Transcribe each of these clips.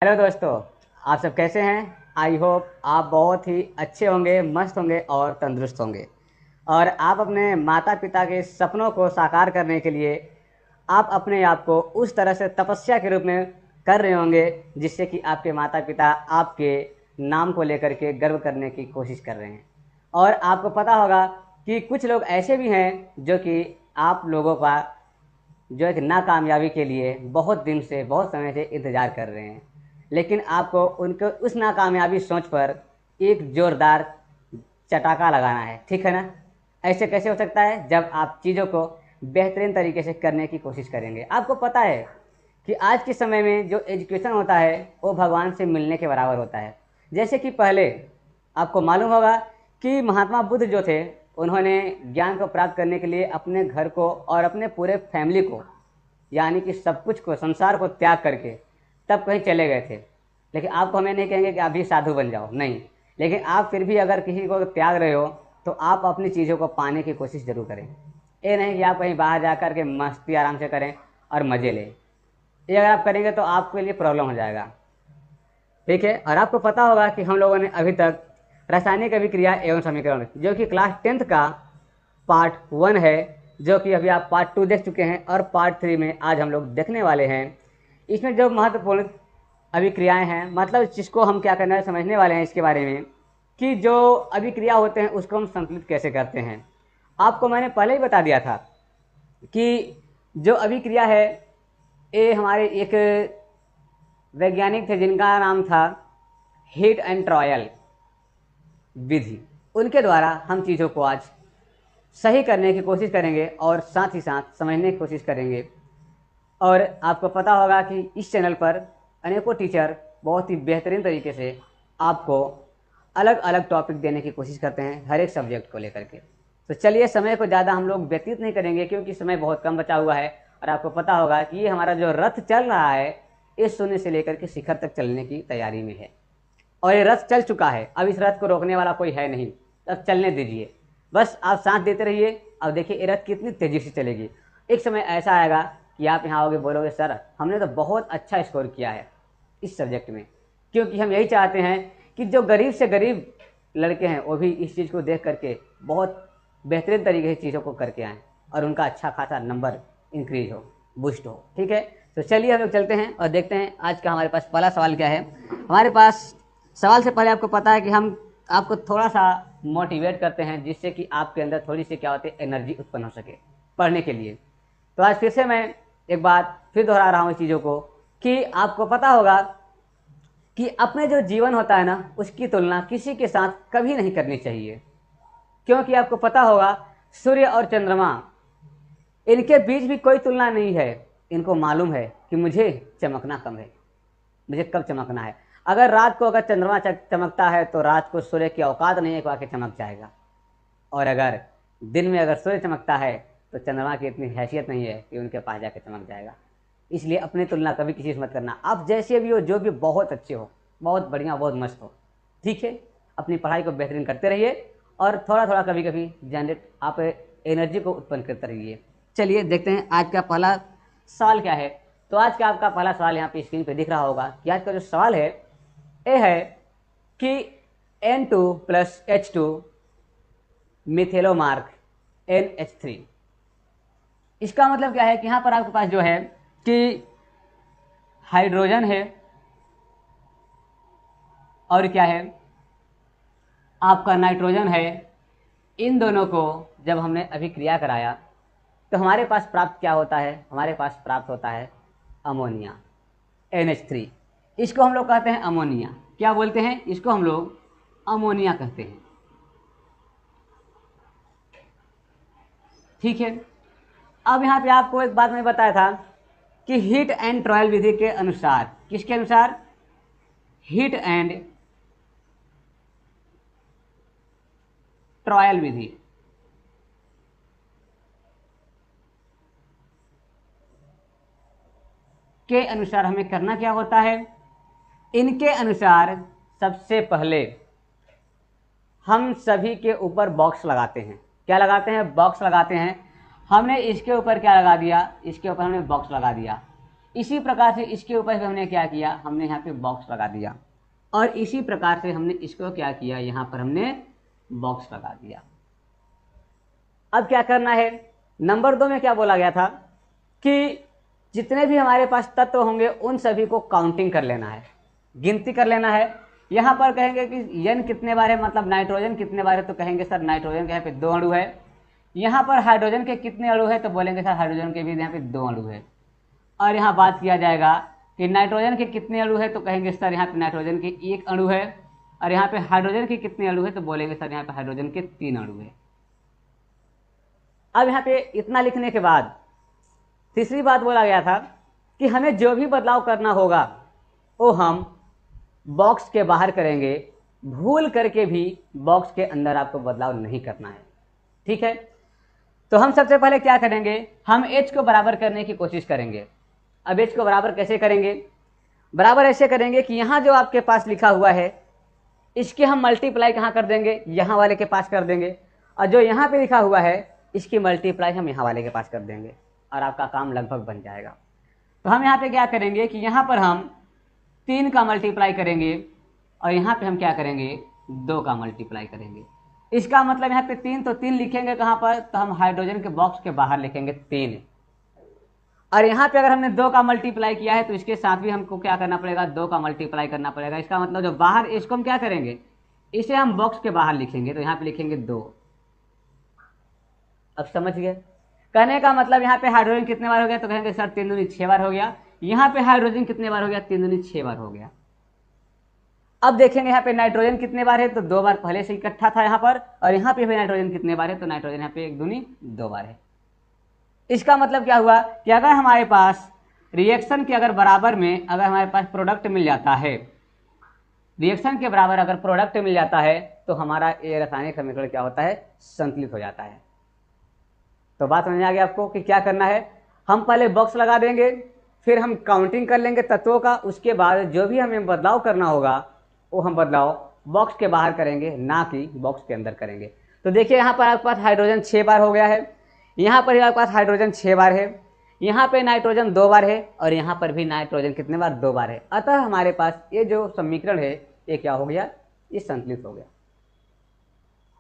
Hello दोस्तों। आप सब कैसे हैं? आई होप आप बहुत ही अच्छे होंगे, मस्त होंगे और तंदुरुस्त होंगे। और आप अपने माता पिता के सपनों को साकार करने के लिए आप अपने आप को उस तरह से तपस्या के रूप में कर रहे होंगे जिससे कि आपके माता पिता आपके नाम को लेकर के गर्व करने की कोशिश कर रहे हैं। और आपको पता होगा कि कुछ लोग ऐसे भी हैं जो कि आप लोगों का जो एक नाकामयाबी के लिए बहुत दिन से, बहुत समय से इंतज़ार कर रहे हैं। लेकिन आपको उनको उस नाकामयाबी सोच पर एक ज़ोरदार चटाका लगाना है, ठीक है ना? ऐसे कैसे हो सकता है? जब आप चीज़ों को बेहतरीन तरीके से करने की कोशिश करेंगे। आपको पता है कि आज के समय में जो एजुकेशन होता है वो भगवान से मिलने के बराबर होता है। जैसे कि पहले आपको मालूम होगा कि महात्मा बुद्ध जो थे, उन्होंने ज्ञान को प्राप्त करने के लिए अपने घर को और अपने पूरे फैमिली को, यानी कि सब कुछ को, संसार को त्याग करके तब कहीं चले गए थे। लेकिन आपको हमें नहीं कहेंगे कि आप भी साधु बन जाओ, नहीं। लेकिन आप फिर भी अगर किसी को त्याग रहे हो तो आप अपनी चीज़ों को पाने की कोशिश जरूर करें। ये नहीं कि आप कहीं बाहर जा कर के मस्ती आराम से करें और मज़े लें। ये अगर आप करेंगे तो आपके लिए प्रॉब्लम हो जाएगा, ठीक है? और आपको पता होगा कि हम लोगों ने अभी तक रासायनिक अभिक्रिया एवं समीकरण, जो कि क्लास 10th का पार्ट 1 है, जो कि अभी आप पार्ट 2 देख चुके हैं, और पार्ट 3 में आज हम लोग देखने वाले हैं। इसमें जो महत्वपूर्ण अभिक्रियाएं हैं, मतलब जिसको हम क्या करना है, समझने वाले हैं इसके बारे में कि जो अभिक्रिया होते हैं उसको हम संतुलित कैसे करते हैं। आपको मैंने पहले ही बता दिया था कि जो अभिक्रिया है ये हमारे एक वैज्ञानिक थे जिनका नाम था हीट एंड ट्रायल विधि। उनके द्वारा हम चीज़ों को आज सही करने की कोशिश करेंगे और साथ ही साथ समझने की कोशिश करेंगे। और आपको पता होगा कि इस चैनल पर अनेकों टीचर बहुत ही बेहतरीन तरीके से आपको अलग अलग टॉपिक देने की कोशिश करते हैं हर एक सब्जेक्ट को लेकर के। तो चलिए, समय को ज़्यादा हम लोग व्यतीत नहीं करेंगे क्योंकि समय बहुत कम बचा हुआ है। और आपको पता होगा कि ये हमारा जो रथ चल रहा है इस शून्य से लेकर के शिखर तक चलने की तैयारी में है। और ये रथ चल चुका है, अब इस रथ को रोकने वाला कोई है नहीं। अब चलने दीजिए, बस आप साथ देते रहिए। अब देखिए ये रथ कितनी तेज़ी से चलेगी। एक समय ऐसा आएगा कि आप यहाँ आओगे, बोलोगे सर हमने तो बहुत अच्छा स्कोर किया है इस सब्जेक्ट में। क्योंकि हम यही चाहते हैं कि जो गरीब से गरीब लड़के हैं वो भी इस चीज़ को देख करके बहुत बेहतरीन तरीके से चीज़ों को करके आएँ और उनका अच्छा खासा नंबर इंक्रीज हो, बूस्ट हो, ठीक है? तो चलिए हम लोग चलते हैं और देखते हैं आज का हमारे पास पहला सवाल क्या है। हमारे पास सवाल से पहले आपको पता है कि हम आपको थोड़ा सा मोटिवेट करते हैं जिससे कि आपके अंदर थोड़ी सी क्या होती है, एनर्जी उत्पन्न हो सके पढ़ने के लिए। तो आज फिर से मैं एक बात फिर दोहरा रहा हूँ इस चीज़ों को कि आपको पता होगा कि अपने जो जीवन होता है ना उसकी तुलना किसी के साथ कभी नहीं करनी चाहिए। क्योंकि आपको पता होगा सूर्य और चंद्रमा, इनके बीच भी कोई तुलना नहीं है। इनको मालूम है कि मुझे चमकना कम है, मुझे कब चमकना है। अगर रात को अगर चंद्रमा चमकता है तो रात को सूर्य की औकात नहीं है कि आके चमक जाएगा। और अगर दिन में अगर सूर्य चमकता है तो चंद्रमा की इतनी हैसियत नहीं है कि उनके पास जाके चमक जाएगा। इसलिए अपनी तुलना कभी किसी से मत करना। आप जैसे भी हो, जो भी, बहुत अच्छे हो, बहुत बढ़िया, बहुत मस्त हो, ठीक है? अपनी पढ़ाई को बेहतरीन करते रहिए और थोड़ा थोड़ा कभी कभी जनरेट आप एनर्जी को उत्पन्न करते रहिए। चलिए देखते हैं आज का पहला सवाल क्या है। तो आज का आपका पहला सवाल यहाँ पे स्क्रीन पे दिख रहा होगा कि आज का जो सवाल है ये है कि N2 प्लस H2 मिथेलोमार्क NH3। इसका मतलब क्या है कि यहाँ पर आपके पास जो है कि हाइड्रोजन है और क्या है, आपका नाइट्रोजन है। इन दोनों को जब हमने अभिक्रिया कराया तो हमारे पास प्राप्त क्या होता है? हमारे पास प्राप्त होता है अमोनिया, NH3। इसको हम लोग कहते हैं अमोनिया। क्या बोलते हैं इसको? हम लोग अमोनिया कहते हैं, ठीक है? अब यहाँ पे आपको एक बात मैं बताया था कि हीट एंड ट्रायल विधि के अनुसार, किसके अनुसार? हीट एंड ट्रायल विधि के अनुसार हमें करना क्या होता है? इनके अनुसार सबसे पहले हम सभी के ऊपर बॉक्स लगाते हैं। क्या लगाते हैं? बॉक्स लगाते हैं। हमने इसके ऊपर क्या लगा दिया? इसके ऊपर हमने बॉक्स लगा दिया। इसी प्रकार से इसके ऊपर भी हमने क्या किया, हमने यहाँ पे बॉक्स लगा दिया, और इसी प्रकार से हमने इसको क्या किया, यहाँ पर हमने बॉक्स लगा दिया। अब क्या करना है, नंबर 2 में क्या बोला गया था कि जितने भी हमारे पास तत्व होंगे उन सभी को काउंटिंग कर लेना है, गिनती कर लेना है। यहाँ पर कहेंगे कि N कितने बार है, मतलब नाइट्रोजन कितने बार है, तो कहेंगे सर नाइट्रोजन के यहाँ पे 2 अणु है। यहाँ पर हाइड्रोजन के कितने अणु है, तो बोलेंगे सर हाइड्रोजन के भी यहाँ पे 2 अणु है। और यहाँ बात किया जाएगा कि नाइट्रोजन के कितने अणु है, तो कहेंगे सर यहाँ पे नाइट्रोजन के 1 अणु है। और यहाँ पे हाइड्रोजन के कितने अणु है, तो बोलेंगे सर यहाँ पे हाइड्रोजन के 3 अणु है। अब यहाँ पे इतना लिखने के बाद तीसरी बात बोला गया था कि हमें जो भी बदलाव करना होगा वो हम बॉक्स के बाहर करेंगे, भूल करके भी बॉक्स के अंदर आपको बदलाव नहीं करना है। ठीक है, तो हम सबसे पहले क्या करेंगे, हम H को बराबर करने की कोशिश करेंगे। अब H को बराबर कैसे करेंगे, बराबर ऐसे करेंगे कि यहाँ जो आपके पास लिखा हुआ है इसके हम मल्टीप्लाई कहाँ कर देंगे, यहाँ वाले के पास कर देंगे, और जो यहाँ पे लिखा हुआ है इसकी मल्टीप्लाई हम यहाँ वाले के पास कर देंगे, और आपका काम लगभग बन जाएगा। तो हम यहाँ पे क्या करेंगे कि यहाँ पर हम 3 का मल्टीप्लाई करेंगे, और यहाँ पे हम क्या करेंगे 2 का मल्टीप्लाई करेंगे। इसका मतलब यहाँ पे 3, तो 3 लिखेंगे कहाँ पर, तो हम हाइड्रोजन के बॉक्स के बाहर लिखेंगे 3। और यहाँ पे अगर हमने 2 का मल्टीप्लाई किया है तो इसके साथ भी हमको क्या करना पड़ेगा, 2 का मल्टीप्लाई करना पड़ेगा। इसका मतलब जो बाहर, इसको हम क्या करेंगे, इसे हम बॉक्स के बाहर लिखेंगे, तो यहाँ पे लिखेंगे 2। अब समझ गए, कहने का मतलब यहाँ पे हाइड्रोजन कितने बार हो गया, तो कहेंगे सर 3 दूनी 6 बार हो गया। यहाँ पे हाइड्रोजन कितने बार हो गया, 3 दूनी 6 बार हो गया। अब देखेंगे यहाँ पे नाइट्रोजन कितने बार है, तो 2 बार पहले से इकट्ठा था यहाँ पर, और यहाँ पे भी नाइट्रोजन कितने बार है, तो नाइट्रोजन यहाँ पे 1 दूनी 2 बार है। इसका मतलब क्या हुआ कि अगर हमारे पास रिएक्शन के अगर बराबर में अगर हमारे पास प्रोडक्ट मिल जाता है, रिएक्शन के बराबर अगर प्रोडक्ट मिल जाता है, तो हमारा ये रासायनिक समीकरण क्या होता है, संतुलित हो जाता है। तो बात समझ आ गई आपको कि क्या करना है, हम पहले बॉक्स लगा देंगे, फिर हम काउंटिंग कर लेंगे तत्वों का, उसके बाद जो भी हमें बदलाव करना होगा वो हम बदलाव बॉक्स के बाहर करेंगे, ना कि बॉक्स के अंदर करेंगे। तो देखिए यहाँ पर आपके पास हाइड्रोजन 6 बार हो गया है, यहाँ पर आपके पास हाइड्रोजन 6 बार है, यहाँ पे नाइट्रोजन 2 बार है, और यहाँ पर भी नाइट्रोजन कितने बार, 2 बार है। अतः हमारे पास ये जो समीकरण है ये क्या हो गया, ये संतुलित हो गया।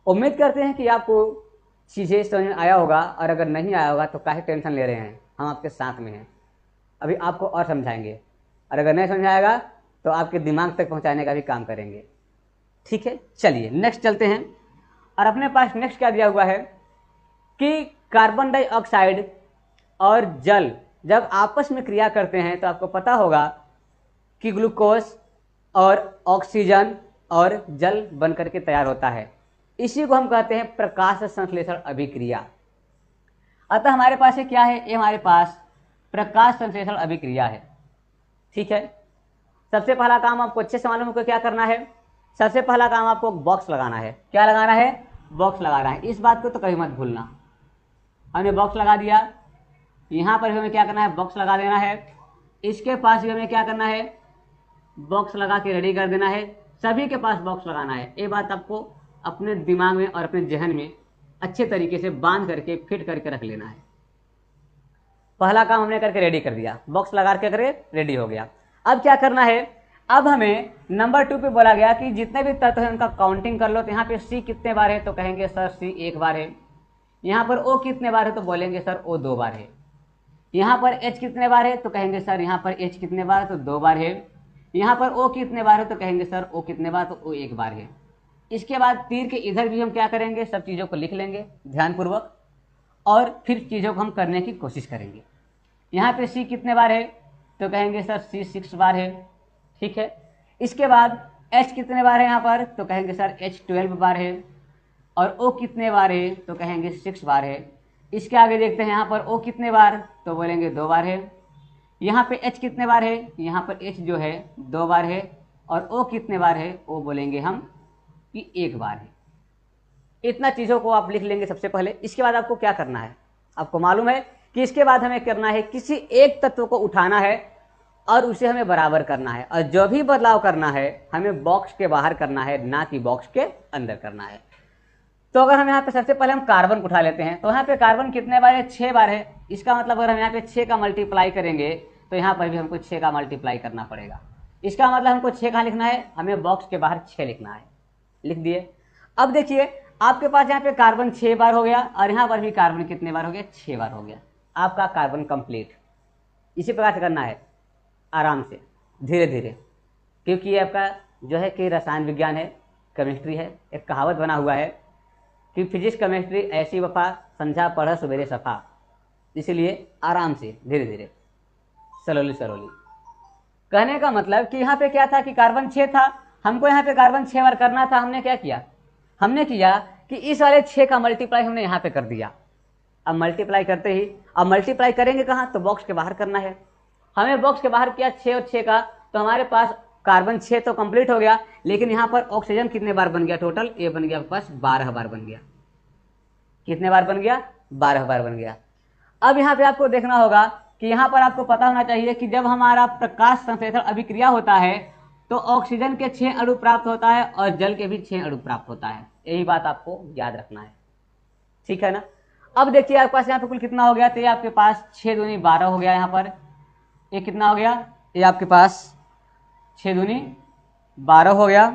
उम्मीद करते हैं कि आपको चीज़ें समझ में आया होगा, और अगर नहीं आया होगा तो काहे टेंशन ले रहे हैं, हम आपके साथ में हैं, अभी आपको और समझाएंगे, और अगर नहीं समझाएगा तो आपके दिमाग तक पहुंचाने का भी काम करेंगे। ठीक है, चलिए नेक्स्ट चलते हैं। और अपने पास नेक्स्ट क्या दिया हुआ है कि कार्बन डाइऑक्साइड और जल जब आपस में क्रिया करते हैं तो आपको पता होगा कि ग्लूकोज और ऑक्सीजन और जल बन करके तैयार होता है। इसी को हम कहते हैं प्रकाश संश्लेषण अभिक्रिया। अतः हमारे पास ये क्या है, ये हमारे पास प्रकाश संश्लेषण अभिक्रिया है। ठीक है, सबसे पहला काम आपको अच्छे से मालूम है क्या करना है, सबसे पहला काम आपको बॉक्स लगाना है। क्या लगाना है, बॉक्स लगाना है, इस बात को तो कभी मत भूलना। हमने बॉक्स लगा दिया, यहाँ पर भी हमें क्या करना है, बॉक्स लगा देना है, इसके पास भी हमें क्या करना है, बॉक्स लगा के रेडी कर देना है। सभी के पास बॉक्स लगाना है, ये बात आपको अपने दिमाग में और अपने जहन में अच्छे तरीके से बांध करके फिट करके रख लेना है। पहला काम हमने करके रेडी कर दिया, बॉक्स लगा के करे रेडी हो गया। अब क्या करना है, अब हमें नंबर 2 पे बोला गया कि जितने भी तत्व हैं उनका काउंटिंग कर लो। तो यहाँ पे C कितने बार है, तो कहेंगे सर C 1 बार है। यहाँ पर O कितने बार है, तो बोलेंगे सर O 2 बार है। यहाँ पर H कितने बार है, तो कहेंगे सर यहाँ पर H कितने बार है, तो 2 बार है। यहाँ पर O कितने बार है, तो कहेंगे सर O कितने बार, तो O 1 बार है। इसके बाद तीर के इधर भी हम क्या करेंगे, सब चीज़ों को लिख लेंगे ध्यानपूर्वक, और फिर चीज़ों को हम करने की कोशिश करेंगे। यहाँ पे C कितने बार है, तो कहेंगे सर C 6 बार है। ठीक है, इसके बाद H कितने बार है यहाँ पर, तो कहेंगे सर H 12 बार है। और O कितने बार है, तो कहेंगे 6 बार है। इसके आगे देखते हैं यहाँ पर O कितने बार, तो बोलेंगे 2 बार है। यहाँ पे H कितने बार है, यहाँ पर H जो है 2 बार है। और O कितने बार है, O बोलेंगे हम कि 1 बार है। इतना चीज़ों को आप लिख लेंगे सबसे पहले। इसके बाद आपको क्या करना है, आपको मालूम है कि इसके बाद हमें करना है, किसी एक तत्व को उठाना है और उसे हमें बराबर करना है, और जो भी बदलाव करना है हमें बॉक्स के बाहर करना है, ना कि बॉक्स के अंदर करना है। तो अगर हम यहाँ पे सबसे पहले हम कार्बन को उठा लेते हैं, तो यहाँ पे कार्बन कितने बार है, 6 बार है। इसका मतलब अगर हम यहाँ पे 6 का मल्टीप्लाई करेंगे तो यहाँ पर भी हमको 6 का मल्टीप्लाई करना पड़ेगा। इसका मतलब हमको 6 कहाँ लिखना है, हमें बॉक्स के बाहर 6 लिखना है। लिख दिए। अब देखिए आपके पास यहाँ पे कार्बन 6 बार हो गया और यहाँ पर भी कार्बन कितने बार हो गया, 6 बार हो गया। आपका कार्बन कंप्लीट। इसी प्रकार से करना है, आराम से, धीरे धीरे, क्योंकि ये आपका जो है कि रसायन विज्ञान है, केमिस्ट्री है। एक कहावत बना हुआ है कि फिजिक्स केमिस्ट्री ऐसी वफा, संझा पढ़ सवेरे सफा। इसीलिए आराम से, धीरे धीरे, स्लोली स्लोली। कहने का मतलब कि यहाँ पे क्या था कि कार्बन 6 था, हमको यहाँ पे कार्बन 6 बार करना था। हमने क्या किया, हमने किया कि इस वाले 6 का मल्टीप्लाई हमने यहाँ पे कर दिया। अब मल्टीप्लाई करते ही, अब मल्टीप्लाई करेंगे कहाँ, तो बॉक्स के बाहर करना है। हमें बॉक्स के बाहर किया 6 और 6 का, तो हमारे पास कार्बन 6 तो कंप्लीट हो गया, लेकिन यहाँ पर ऑक्सीजन कितने बार बन गया, टोटल ये बन गया आपके पास 12 बार बन गया। कितने बार बन गया, 12 बार बन गया। अब यहाँ पे आपको देखना होगा कि यहाँ पर आपको पता होना चाहिए कि जब हमारा प्रकाश संश्लेषण अभिक्रिया होता है तो ऑक्सीजन के 6 अणु प्राप्त होता है और जल के भी 6 अणु प्राप्त होता है। यही बात आपको याद रखना है, ठीक है ना। अब देखिए आपके पास यहाँ पे कुल कितना हो गया, तो ये आपके पास 6 दूनी 12 हो गया। यहाँ पर ये कितना हो गया, ये आपके पास 6 दूनी 12 हो गया।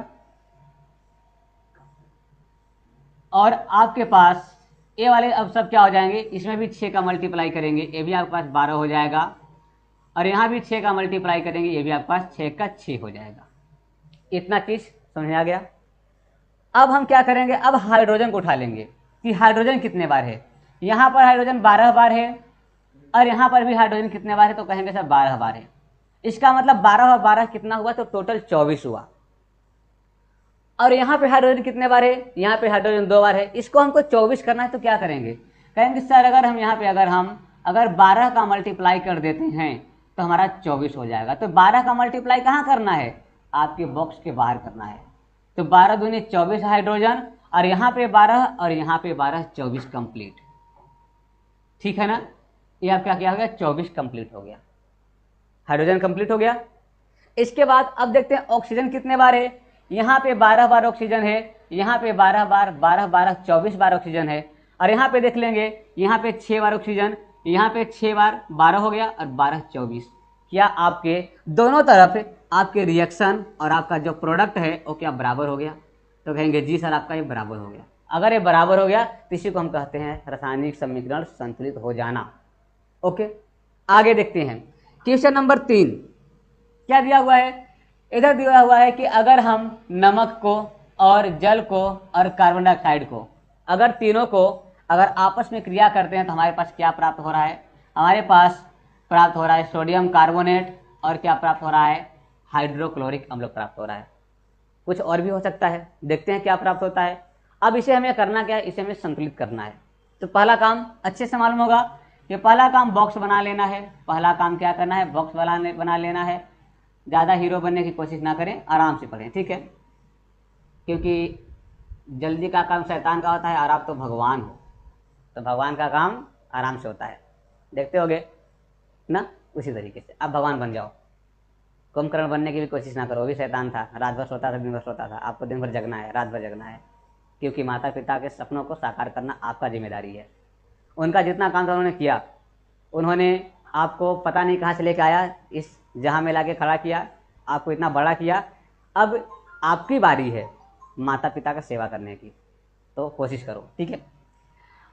और आपके पास ये वाले अब सब क्या हो जाएंगे, इसमें भी 6 का मल्टीप्लाई करेंगे, ये भी आपके पास 12 हो जाएगा। और यहाँ भी 6 का मल्टीप्लाई करेंगे, ये भी आपके पास 6 का 6 हो जाएगा। इतना चीज समझ में आ गया। अब हम क्या करेंगे, अब हाइड्रोजन को उठा लेंगे कि हाइड्रोजन कितने बार है। यहाँ पर हाइड्रोजन 12 बार है और यहाँ पर भी हाइड्रोजन कितने बार है, तो कहेंगे सर 12 बार है। इसका मतलब 12 और 12 कितना हुआ, तो टोटल 24 हुआ। और यहाँ पे हाइड्रोजन कितने बार है, यहाँ पे हाइड्रोजन 2 बार है। इसको हमको 24 करना है, तो क्या करेंगे, कहेंगे सर अगर हम यहाँ पे अगर 12 का मल्टीप्लाई कर देते हैं तो हमारा 24 हो जाएगा। तो 12 का मल्टीप्लाई कहाँ करना है, आपके बॉक्स के बाहर करना है। तो 12 दूनी 24 हाइड्रोजन और यहाँ पे 12 और यहाँ पे 12, 24 कंप्लीट, ठीक है ना। ये आपका क्या हो गया, 24 कंप्लीट हो गया, हाइड्रोजन कंप्लीट हो गया। इसके बाद अब देखते हैं ऑक्सीजन कितने बार है। यहाँ पे 12 बार ऑक्सीजन है, यहाँ पे 12 बार, 12 12 24 बार ऑक्सीजन है। और यहाँ पे देख लेंगे, यहाँ पे 6 बार ऑक्सीजन, यहाँ पे 6 बार, 12 हो गया और 12 24। क्या आपके दोनों तरफ आपके रिएक्शन और आपका जो प्रोडक्ट है वो क्या बराबर हो गया, तो कहेंगे जी सर आपका ये बराबर हो गया। अगर ये बराबर हो गया तो इसी को हम कहते हैं रासायनिक समीकरण संतुलित हो जाना। ओके, आगे देखते हैं। क्वेश्चन नंबर 3 क्या दिया हुआ है, इधर दिया हुआ है कि अगर हम नमक को और जल को और कार्बन डाइऑक्साइड को, अगर तीनों को अगर आपस में क्रिया करते हैं तो हमारे पास क्या प्राप्त हो रहा है, हमारे पास प्राप्त हो रहा है सोडियम कार्बोनेट और क्या प्राप्त हो रहा है, हाइड्रोक्लोरिक अम्ल प्राप्त हो रहा है। कुछ और भी हो सकता है, देखते हैं क्या प्राप्त होता है। अब इसे हमें करना क्या है, इसे हमें संतुलित करना है। तो पहला काम अच्छे से मालूम होगा कि पहला काम बॉक्स बना लेना है। पहला काम क्या करना है, बॉक्स बना लेना है। ज़्यादा हीरो बनने की कोशिश ना करें, आराम से पढ़ें, ठीक है, क्योंकि जल्दी का काम शैतान का होता है और आप तो भगवान हो, तो भगवान का काम आराम से होता है। देखते होगे ना, उसी तरीके से आप भगवान बन जाओ। कुंभकर्ण बनने की भी कोशिश ना करो, वो भी शैतान था, रात भर सोता था, दिन भर सोता था। आपको दिन भर जगना है, रात भर जगना है, क्योंकि माता पिता के सपनों को साकार करना आपका जिम्मेदारी है। उनका जितना काम था उन्होंने किया, उन्होंने आपको पता नहीं कहाँ से लेके आया, इस जहाँ में लाके खड़ा किया, आपको इतना बड़ा किया। अब आपकी बारी है माता पिता का सेवा करने की, तो कोशिश करो, ठीक है।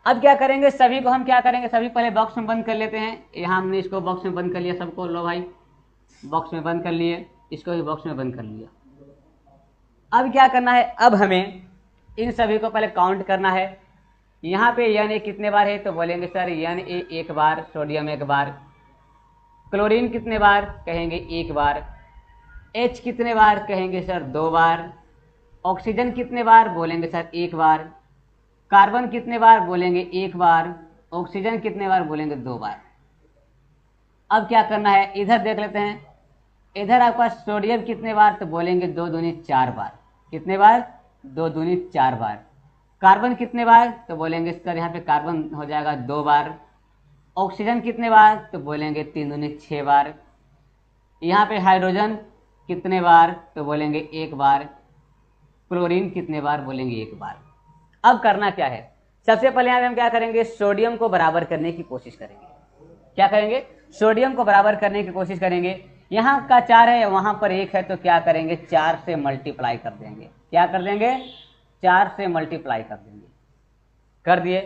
अब क्या करेंगे, सभी को हम क्या करेंगे, सभी पहले बॉक्स में बंद कर लेते हैं। यहाँ हमने इसको बॉक्स में बंद कर लिया, सबको लो भाई बॉक्स में बंद कर लिए, इसको भी बॉक्स में बंद कर लिया। अब क्या करना है, अब हमें इन सभी को पहले काउंट करना है। यहाँ पे Na कितने बार है, तो बोलेंगे सर Na 1 बार, सोडियम 1 बार, क्लोरीन कितने बार, कहेंगे 1 बार, H कितने बार, कहेंगे सर 2 बार, ऑक्सीजन कितने बार, बोलेंगे सर 1 बार, कार्बन कितने बार, बोलेंगे 1 बार, ऑक्सीजन कितने बार, बोलेंगे 2 बार। अब क्या करना है, इधर देख लेते हैं, इधर आपका सोडियम कितने बार, तो बोलेंगे 2 दूनी 4 बार। कितने बार, 2 दूनी 4 बार। कार्बन कितने बार, तो बोलेंगे सर यहाँ पे कार्बन हो जाएगा 2 बार। ऑक्सीजन कितने बार, तो बोलेंगे 3 दूनी 6 बार। यहाँ पे हाइड्रोजन कितने बार, तो बोलेंगे 1 बार। क्लोरीन कितने बार, बोलेंगे 1 बार। अब करना क्या है, सबसे पहले यहाँ पे हम क्या करेंगे, सोडियम को बराबर करने की कोशिश करेंगे। क्या करेंगे, सोडियम को बराबर करने की कोशिश करेंगे। यहाँ का 4 है, वहाँ पर 1 है, तो क्या करेंगे 4 से मल्टीप्लाई कर देंगे। क्या कर देंगे, 4 से मल्टीप्लाई कर देंगे। कर दिए,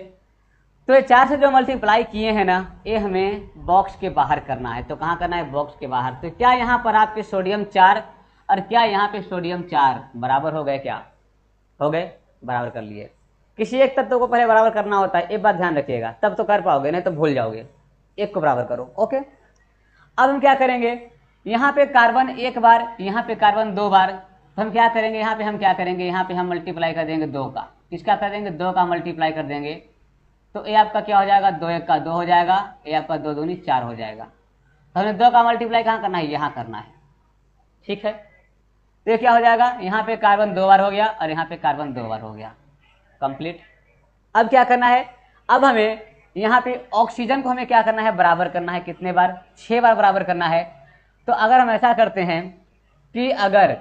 तो ये 4 से जो मल्टीप्लाई किए हैं ना, ये हमें बॉक्स के बाहर करना है। तो कहाँ करना है, बॉक्स के बाहर। तो क्या यहाँ पर आपके सोडियम 4 और क्या यहाँ पे सोडियम 4 बराबर हो गए, क्या हो गए, बराबर कर लिए। किसी एक तत्व को पहले बराबर करना होता है, एक बात ध्यान रखिएगा, तब तो कर पाओगे, नहीं तो भूल जाओगे। एक को बराबर करो, ओके। अब हम क्या करेंगे, यहाँ पे कार्बन एक बार, यहाँ पे कार्बन 2 बार, तो हम क्या करेंगे, यहाँ पे हम क्या करेंगे, यहाँ पे हम मल्टीप्लाई कर देंगे 2 का। किसका कर देंगे, 2 का मल्टीप्लाई कर देंगे। तो ये आपका क्या हो जाएगा, 2 1 का 2 हो जाएगा, ये आपका 2 दूनी 4 हो जाएगा। तो हमें 2 का मल्टीप्लाई कहाँ करना है, यहाँ करना है, ठीक है। तो ये क्या हो जाएगा, यहाँ पे कार्बन 2 बार हो गया और यहाँ पे कार्बन 2 बार हो गया, कंप्लीट। अब क्या करना है, अब हमें यहाँ पे ऑक्सीजन को हमें क्या करना है, बराबर करना है। कितने बार, 6 बार बराबर करना है। तो अगर हम ऐसा करते हैं कि अगर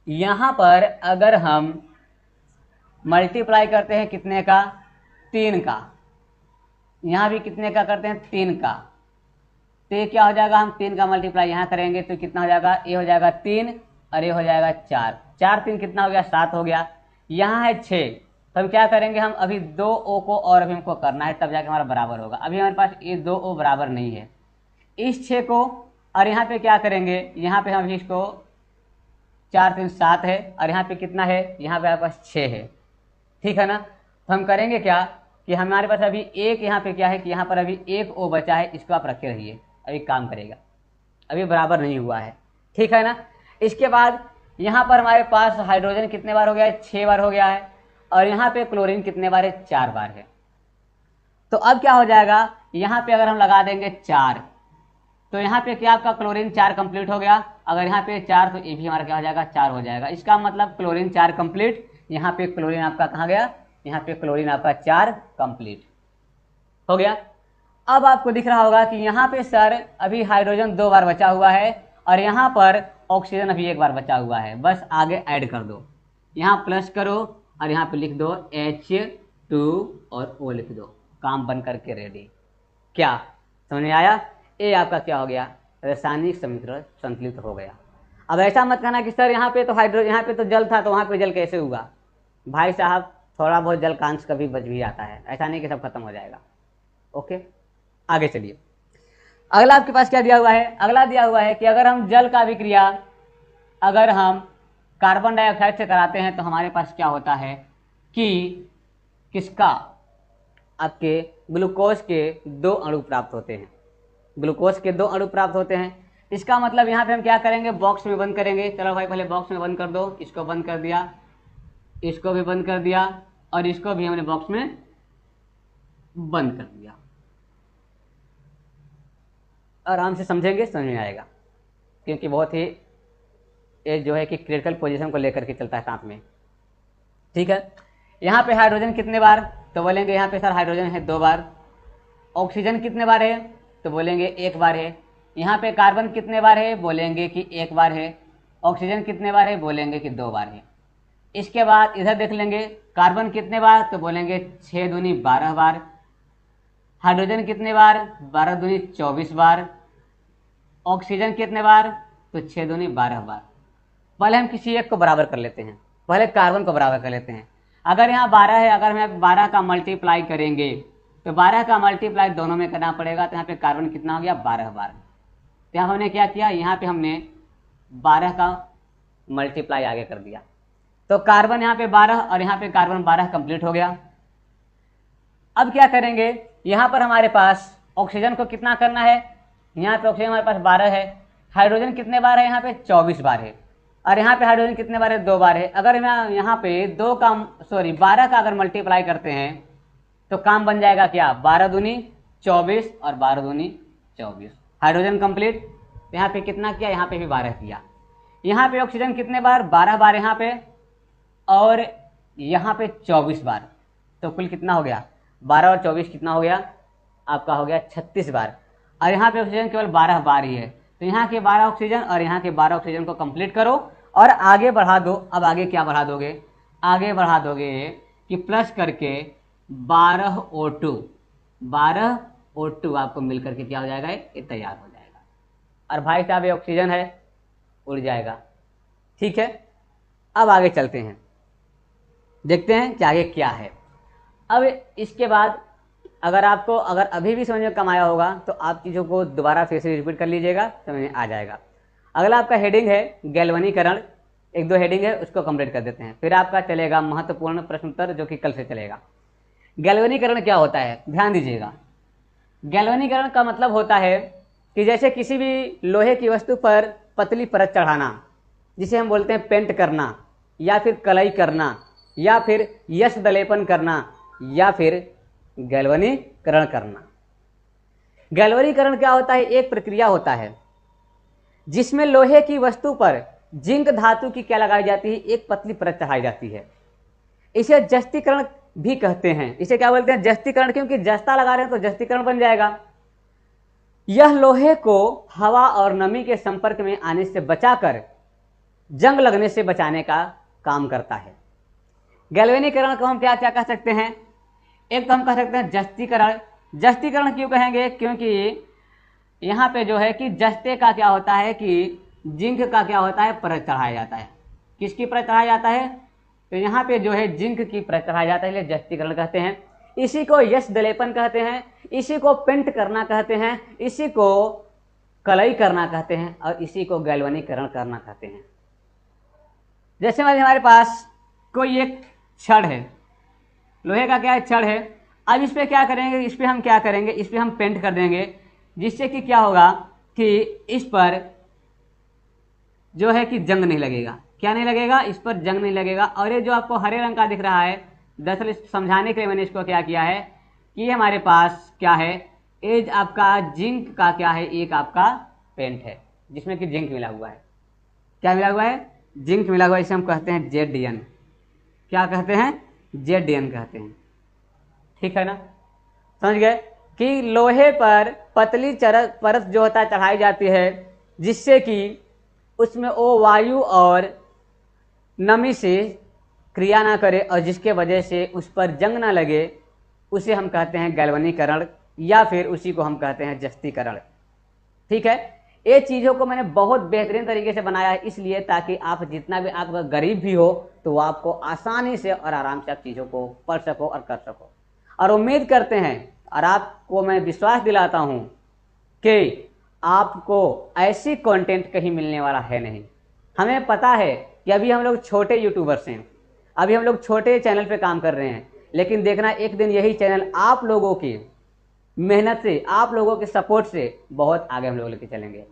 यहाँ पर अगर हम मल्टीप्लाई करते हैं कितने का, 3 का, यहाँ भी कितने का करते हैं, 3 का, तो ये क्या हो जाएगा, हम 3 का मल्टीप्लाई यहाँ करेंगे तो कितना हो जाएगा, ये हो जाएगा 3 और ये हो जाएगा 4, 4 3 कितना हो गया, 7 हो गया। यहाँ है 6, तो हम क्या करेंगे, हम अभी 2 O को और अभी हमको करना है, तब जाके हमारा बराबर होगा। अभी हमारे पास ये 2 O बराबर नहीं है। इस 6 को और यहाँ पे क्या करेंगे, यहाँ पे हम इसको 4 3 7 है और यहाँ पे कितना है, यहाँ पे हमारे पास 6 है, ठीक है ना। तो हम करेंगे क्या कि हमारे पास अभी एक यहाँ पे क्या है कि यहाँ पर अभी 1 O बचा है, इसको आप रखे रहिए, अभी काम करेगा, अभी बराबर नहीं हुआ है, ठीक है ना। इसके बाद यहाँ पर हमारे पास हाइड्रोजन कितने बार हो गया है, 6 बार हो गया है और यहाँ पे क्लोरीन कितने बार है, 4 बार है। तो अब क्या हो जाएगा, यहाँ पे अगर हम लगा देंगे 4, तो यहाँ पे क्या आपका क्लोरीन 4 कंप्लीट हो गया। अगर यहाँ पे 4 तो ये भी हमारा क्या हो जाएगा, 4 हो जाएगा। इसका मतलब क्लोरीन 4 कंप्लीट, यहाँ पे क्लोरीन आपका कहाँ गया, यहाँ पे क्लोरीन आपका 4 कंप्लीट हो गया। अब आपको दिख रहा होगा कि यहाँ पे सर अभी हाइड्रोजन 2 बार बचा हुआ है और यहाँ पर ऑक्सीजन अभी 1 बार बचा हुआ है। बस आगे ऐड कर दो, यहाँ प्लस करो और यहाँ पे लिख दो H2 और O लिख दो, काम बन करके रेडी। क्या समझ में आया, ये आपका क्या हो गया, रासायनिक समीकरण संतुलित हो गया। अब ऐसा मत कहना कि सर यहाँ पे तो हाइड्रोजन, यहाँ पे तो जल था तो वहाँ पे जल कैसे हुआ। भाई साहब थोड़ा बहुत जल का अंश कभी बच भी आता है, ऐसा नहीं कि सब खत्म हो जाएगा, ओके। आगे चलिए, अगला आपके पास क्या दिया हुआ है, अगला दिया हुआ है कि अगर हम जल का अभिक्रिया अगर हम कार्बन डाइऑक्साइड से कराते हैं तो हमारे पास क्या होता है कि किसका, आपके ग्लूकोज के 2 अणु प्राप्त होते हैं, ग्लूकोज के 2 अणु प्राप्त होते हैं। इसका मतलब यहाँ पे हम क्या करेंगे, बॉक्स में बंद करेंगे। चलो भाई पहले बॉक्स में बंद कर दो, इसको बंद कर दिया, इसको भी बंद कर दिया और इसको भी हमने बॉक्स में बंद कर दिया। आराम से समझेंगे, समझ में आएगा, क्योंकि बहुत ही ये जो है कि क्रिटिकल पोजीशन को लेकर के चलता है साथ में, ठीक है। यहाँ पे हाइड्रोजन कितने बार, तो बोलेंगे यहाँ पे सर हाइड्रोजन है 2 बार। ऑक्सीजन कितने बार है, तो बोलेंगे 1 बार है। यहाँ पे कार्बन कितने बार है, बोलेंगे कि 1 बार है। ऑक्सीजन कितने बार है, बोलेंगे कि 2 बार है। इसके बाद इधर देख लेंगे कार्बन कितने बार, तो बोलेंगे 6 दूनी 12 बार। हाइड्रोजन कितने बार, 12 दूनी 24 बार। ऑक्सीजन कितने बार, तो 6 दूनी 12 बार। पहले हम किसी एक को बराबर कर लेते हैं, पहले कार्बन को बराबर कर लेते हैं। अगर यहाँ 12 है, अगर हम 12 का मल्टीप्लाई करेंगे तो 12 का मल्टीप्लाई दोनों में करना पड़ेगा। तो यहाँ पे कार्बन कितना हो गया, 12 बार। तो यहाँ हमने क्या किया, यहाँ पे हमने 12 का मल्टीप्लाई आगे कर दिया, तो कार्बन यहाँ पे 12 और यहाँ पे कार्बन 12 कंप्लीट हो गया। अब क्या करेंगे, यहाँ पर हमारे पास ऑक्सीजन को कितना करना है, यहाँ पे ऑक्सीजन हमारे पास 12 है। हाइड्रोजन कितने बार है, यहाँ पे 24 बार है और यहाँ पे हाइड्रोजन कितने बार है, 2 बार है। अगर हम यहाँ पे 12 का अगर मल्टीप्लाई करते हैं तो काम बन जाएगा क्या, 12 दूनी 24 और 12 दूनी 24। Hydrogen complete. यहाँ पे कितना किया, यहाँ पे भी 12 किया। यहाँ पे ऑक्सीजन कितने बार, 12 बार यहाँ पे और यहाँ पे 24 बार। तो कुल कितना हो गया, 12 और 24 कितना हो गया, आपका हो गया 36 बार। और यहाँ पे ऑक्सीजन केवल 12 बार ही है। तो यहाँ के 12 ऑक्सीजन और यहाँ के 12 ऑक्सीजन को कंप्लीट करो और आगे बढ़ा दो। अब आगे क्या बढ़ा दोगे, आगे बढ़ा दोगे कि प्लस करके 12 O2 O2 आपको मिल करके क्या हो जाएगा, ये तैयार हो जाएगा। और भाई साहब ये ऑक्सीजन है, उड़ जाएगा। ठीक है, अब आगे चलते हैं, देखते हैं कि आगे क्या है। अब इसके बाद अगर अभी भी समझ में कम आया होगा तो आप चीज़ों को दोबारा फिर से रिपीट कर लीजिएगा, समझ में आ जाएगा। अगला आपका हेडिंग है गैल्वनीकरण, एक दो हेडिंग है उसको कंप्लीट कर देते हैं, फिर आपका चलेगा महत्वपूर्ण प्रश्न उत्तर जो कि कल से चलेगा। गैल्वनीकरण क्या होता है, ध्यान दीजिएगा। गैल्वनीकरण का मतलब होता है कि जैसे किसी भी लोहे की वस्तु पर पतली परत चढ़ाना, जिसे हम बोलते हैं पेंट करना, या फिर कलई करना, या फिर यश दलेपन करना, या फिर गैल्वनीकरण करना। गैल्वनीकरण क्या होता है, एक प्रक्रिया होता है जिसमें लोहे की वस्तु पर जिंक धातु की क्या लगाई जाती है, एक पतली परत चढ़ाई जाती है। इसे जस्तीकरण भी कहते हैं। इसे क्या बोलते हैं, जस्तीकरण, क्योंकि जस्ता लगा रहे हैं तो जस्तीकरण बन जाएगा। यह लोहे को हवा और नमी के संपर्क में आने से बचाकर जंग लगने से बचाने का काम करता है। गैल्वेनीकरण को हम क्या क्या कह सकते हैं, एक तो हम कह सकते हैं जस्तीकरण। जस्तीकरण क्यों कहेंगे, क्योंकि यहाँ पे जो है कि जस्ते का क्या होता है कि जिंक का क्या होता है, परत चढ़ाया जाता है। किसकी परत चढ़ाया जाता है, तो यहाँ पे जो है जिंक की परत चढ़ाया जाता है, इसलिए जस्तीकरण कहते हैं। इसी को यश दलेपन कहते हैं, इसी को पेंट करना कहते हैं, इसी को कलई करना कहते हैं, और इसी को गैल्वनीकरण करना कहते हैं। जैसे हमारे पास कोई एक छड़ है, लोहे का क्या है, छड़ है। अब इस पे क्या करेंगे, इस पे हम क्या करेंगे, इस पे हम पेंट कर देंगे, जिससे कि क्या होगा कि इस पर जो है कि जंग नहीं लगेगा। क्या नहीं लगेगा, इस पर जंग नहीं लगेगा। और ये जो आपको हरे रंग का दिख रहा है, दरअसल समझाने के लिए मैंने इसको क्या किया है कि हमारे पास क्या है, एज आपका जिंक का क्या है, एक आपका पेंट है जिसमें कि जिंक मिला हुआ है। क्या मिला हुआ है, जिंक मिला हुआ है। इसे हम कहते हैं ZN। क्या कहते हैं, ZN कहते हैं। ठीक है ना, समझ गए कि लोहे पर पतली परत जो होता है चढ़ाई जाती है, जिससे कि उसमें वो वायु और नमी से क्रिया ना करे और जिसके वजह से उस पर जंग ना लगे, उसे हम कहते हैं गैल्वनीकरण, या फिर उसी को हम कहते हैं जस्तीकरण। ठीक है, ये चीज़ों को मैंने बहुत बेहतरीन तरीके से बनाया है, इसलिए ताकि आप जितना भी आप गरीब भी हो तो वो आपको आसानी से और आराम से आप चीज़ों को पढ़ सको और कर सको। और उम्मीद करते हैं और आपको मैं विश्वास दिलाता हूँ कि आपको ऐसी कंटेंट कहीं मिलने वाला है नहीं। हमें पता है कि अभी हम लोग छोटे यूट्यूबर्स हैं, अभी हम लोग छोटे चैनल पे काम कर रहे हैं, लेकिन देखना एक दिन यही चैनल आप लोगों की मेहनत से, आप लोगों के सपोर्ट से बहुत आगे हम लोग लेके चलेंगे।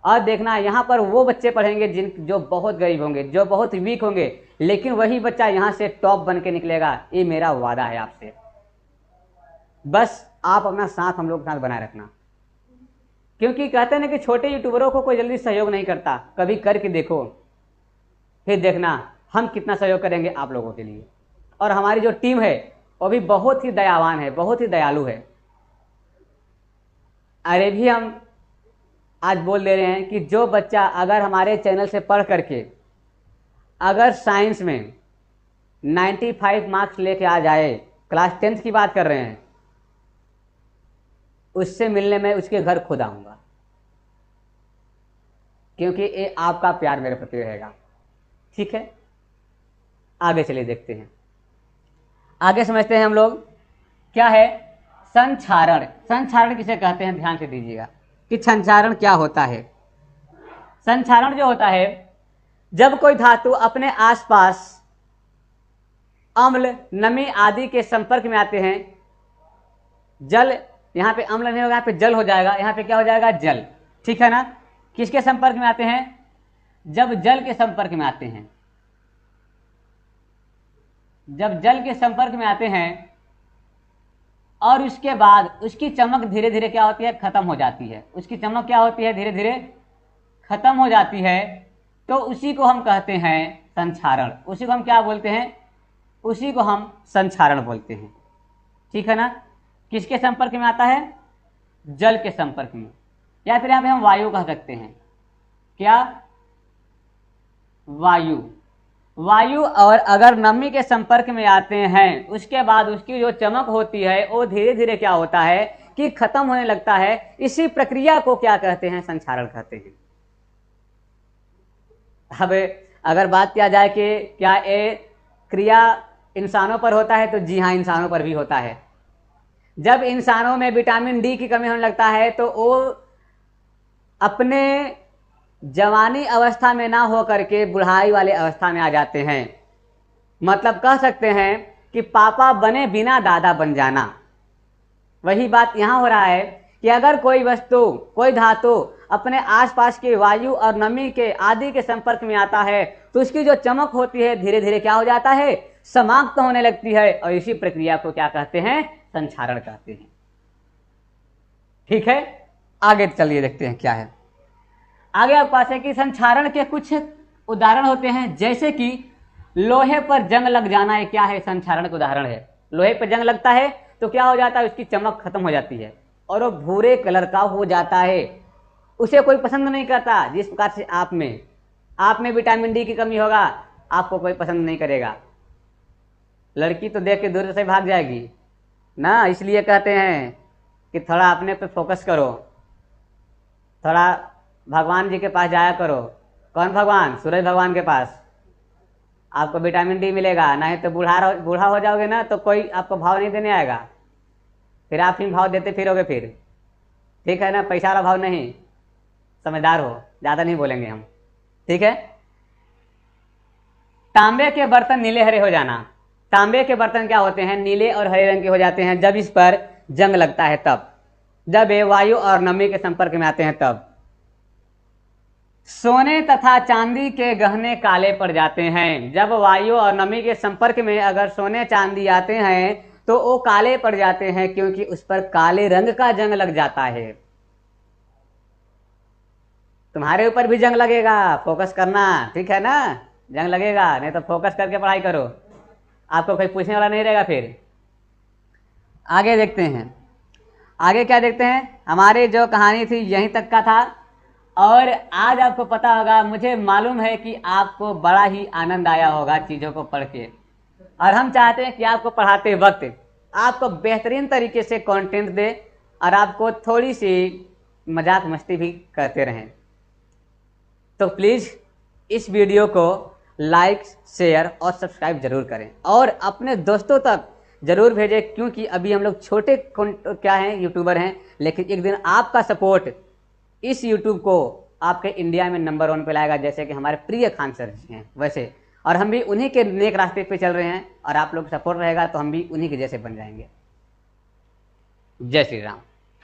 और देखना यहाँ पर वो बच्चे पढ़ेंगे जो बहुत गरीब होंगे, जो बहुत वीक होंगे, लेकिन वही बच्चा यहाँ से टॉप बन के निकलेगा। ये मेरा वादा है आपसे। बस आप अपना साथ हम लोग के साथ बनाए रखना, क्योंकि कहते हैं ना कि छोटे यूट्यूबरों को कोई जल्दी सहयोग नहीं करता। कभी करके देखो, फिर देखना हम कितना सहयोग करेंगे आप लोगों के लिए। और हमारी जो टीम है वो भी बहुत ही दयावान है, बहुत ही दयालु है। अरे भी हम आज बोल दे रहे हैं कि जो बच्चा अगर हमारे चैनल से पढ़ करके अगर साइंस में 95 मार्क्स लेके आ जाए, क्लास 10th की बात कर रहे हैं, उससे मिलने में उसके घर खुद आऊंगा, क्योंकि ये आपका प्यार मेरे प्रति रहेगा। ठीक है, आगे चलिए देखते हैं, आगे समझते हैं हम लोग क्या है संक्षारण। संक्षारण किसे कहते हैं, ध्यान से दीजिएगा कि संक्षारण क्या होता है। संक्षारण जो होता है, जब कोई धातु अपने आसपास अम्ल, नमी आदि के संपर्क में आते हैं, जल, यहाँ पे अम्ल नहीं होगा, यहाँ पे जल हो जाएगा, यहाँ पे क्या हो जाएगा, जल। ठीक है ना, किसके संपर्क में आते हैं, जब जल के संपर्क में आते हैं, जब जल के संपर्क में आते हैं और उसके बाद उसकी चमक धीरे धीरे क्या होती है, खत्म हो जाती है। उसकी चमक क्या होती है, धीरे धीरे खत्म हो जाती है, तो उसी को हम कहते हैं संक्षारण। उसी को हम क्या बोलते हैं, उसी को हम संक्षारण बोलते हैं। ठीक है ना, किसके संपर्क में आता है, जल के संपर्क में, या फिर यहाँ पे हम वायु कह सकते हैं। क्या, वायु। वायु और अगर नमी के संपर्क में आते हैं, उसके बाद उसकी जो चमक होती है वो धीरे धीरे क्या होता है कि खत्म होने लगता है, इसी प्रक्रिया को क्या कहते हैं? संक्षारण कहते हैं। अब अगर बात किया जाए कि क्या ये क्रिया इंसानों पर होता है, तो जी हाँ, इंसानों पर भी होता है। जब इंसानों में विटामिन डी की कमी होने लगता है तो वो अपने जवानी अवस्था में ना हो करके बुढ़ाई वाले अवस्था में आ जाते हैं। मतलब कह सकते हैं कि पापा बने बिना दादा बन जाना। वही बात यहां हो रहा है कि अगर कोई वस्तु, कोई धातु अपने आसपास के वायु और नमी के आदि के संपर्क में आता है तो उसकी जो चमक होती है धीरे धीरे क्या हो जाता है? समाप्त होने लगती है। और इसी प्रक्रिया को क्या कहते हैं? संक्षारण कहते हैं। ठीक है, आगे चलिए देखते हैं क्या है। आगे आपके पास है कि संक्षारण के कुछ उदाहरण होते हैं, जैसे कि लोहे पर जंग लग जाना। ये क्या है? संक्षारण का उदाहरण है। लोहे पर जंग लगता है तो क्या हो जाता है? उसकी चमक खत्म हो जाती है और वो भूरे कलर का हो जाता है। उसे कोई पसंद नहीं करता। जिस प्रकार से आप में विटामिन डी की कमी होगा, आपको कोई पसंद नहीं करेगा। लड़की तो देख के दूर से भाग जाएगी ना। इसलिए कहते हैं कि थोड़ा अपने पे फोकस करो, थोड़ा भगवान जी के पास जाया करो। कौन भगवान? सूरज भगवान के पास। आपको विटामिन डी मिलेगा। नहीं तो बूढ़ा हो जाओगे ना तो कोई आपको भाव नहीं देने आएगा, फिर आप ही भाव देते फिरोगे फिर। ठीक है ना? पैसा वाला भाव नहीं। समझदार हो, ज्यादा नहीं बोलेंगे हम। ठीक है। तांबे के बर्तन नीले हरे हो जाना। तांबे के बर्तन क्या होते हैं? नीले और हरे रंग के हो जाते हैं जब इस पर जंग लगता है तब, जब ये वायु और नमी के संपर्क में आते हैं तब। सोने तथा चांदी के गहने काले पड़ जाते हैं। जब वायु और नमी के संपर्क में अगर सोने चांदी आते हैं तो वो काले पड़ जाते हैं, क्योंकि उस पर काले रंग का जंग लग जाता है। तुम्हारे ऊपर भी जंग लगेगा, फोकस करना। ठीक है ना? जंग लगेगा, नहीं तो फोकस करके पढ़ाई करो, आपको कोई पूछने वाला नहीं रहेगा। फिर आगे देखते हैं। आगे क्या देखते हैं? हमारी जो कहानी थी यहीं तक का था। और आज आपको पता होगा, मुझे मालूम है कि आपको बड़ा ही आनंद आया होगा चीज़ों को पढ़ के। और हम चाहते हैं कि आपको पढ़ाते वक्त आपको बेहतरीन तरीके से कंटेंट दे और आपको थोड़ी सी मजाक मस्ती भी करते रहें। तो प्लीज़ इस वीडियो को लाइक, शेयर और सब्सक्राइब जरूर करें और अपने दोस्तों तक जरूर भेजें, क्योंकि अभी हम लोग छोटे क्या हैं, यूट्यूबर हैं, लेकिन एक दिन आपका सपोर्ट इस यूट्यूब को आपके इंडिया में नंबर 1 पे लाएगा, जैसे कि हमारे प्रिय खान सर जी हैं वैसे। और हम भी उन्हीं के नेक रास्ते पे चल रहे हैं और आप लोग सपोर्ट रहेगा तो हम भी उन्हीं के जैसे बन जाएंगे। जय श्री राम।